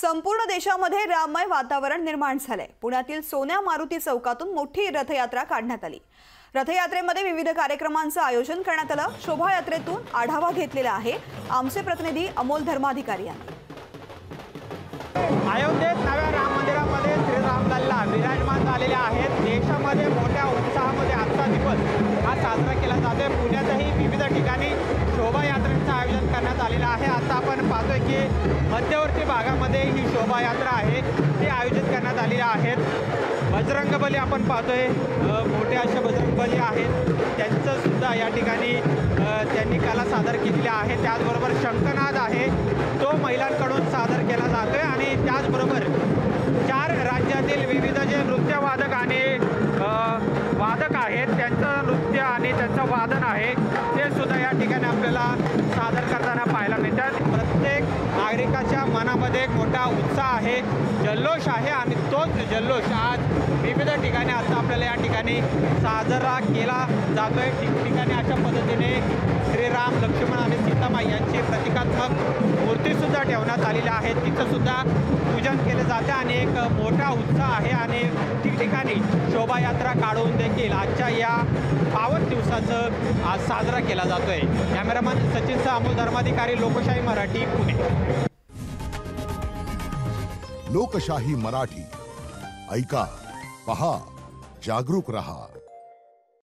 संपूर्ण देशामध्ये राममय वातावरण निर्माण झालंय। पुण्यातील सोन्या मारुती चौकातून मोठी रथयात्रा काढण्यात आली। रथयात्रेमध्ये विविध कार्यक्रमांचं आयोजन करण्यात आलं। शोभायात्रेतून आढावा घेतलेला आहे आमचे प्रतिनिधी अमोल धर्माधिकारी यांनी। अयोध्येत नव्या राम मंदिरामध्ये श्रीराम लल्ला विराजमान झालेले आहेत। देशामध्ये मोठ्या उत्साहामध्ये आजचा दिवस हा साजरा केला जातोय। पुण्यातही विविध ठिकाणी शोभायात्रेचं आयोजन करण्यात आलेलं आहे। आता आपण पाहतोय की मध्यवर्ती भागामध्ये ही शोभायात्रा आहे ती आयोजित करण्यात आलेली आहेत। बजरंगबली आपण पाहतोय, मोठे असे बजरंगबली आहेत, त्यांचं सुद्धा या ठिकाणी त्यांनी कला सादर केलेली आहे। त्याचबरोबर शंखनाद आहे तो महिलांकडून सादर केला जातोय आणि त्याचबरोबर 4 राज्यातील विविध जे नृत्यवादक आणि वादक आहेत त्यांचं नृत्य आणि त्यांचं वादन आहे ते सुद्धा या ठिकाणी आपल्याला सादर करताना पाहायला मिळतात। प्रत्येक नागरिकाच्या मनामध्ये एक मोठा उत्साह आहे, जल्लोष आहे आणि तोच जल्लोष आज विविध ठिकाणी आता आपल्याला या ठिकाणी साजरा केला जातोय। ठिकठिकाणी अशा पद्धतीने श्रीराम, लक्ष्मण आणि सीतामाई यांची प्रतिकात्मक मूर्तीसुद्धा ठेवण्यात आलेल्या आहेत। तिचं सुद्धा पूजन केलं जातं आणि एक मोठा उत्साह आहे आणि ठिकठिकाणी शोभायात्रा काढून देखील आजच्या या पावन दिवसाचं आज साजरा केला जातोय। कॅमेरामन सचिनचा अमोल धर्माधिकारी, लोकशाही मराठी, पुणे। लोकशाही मराठी, ऐका, पहा, जागरूक रहा।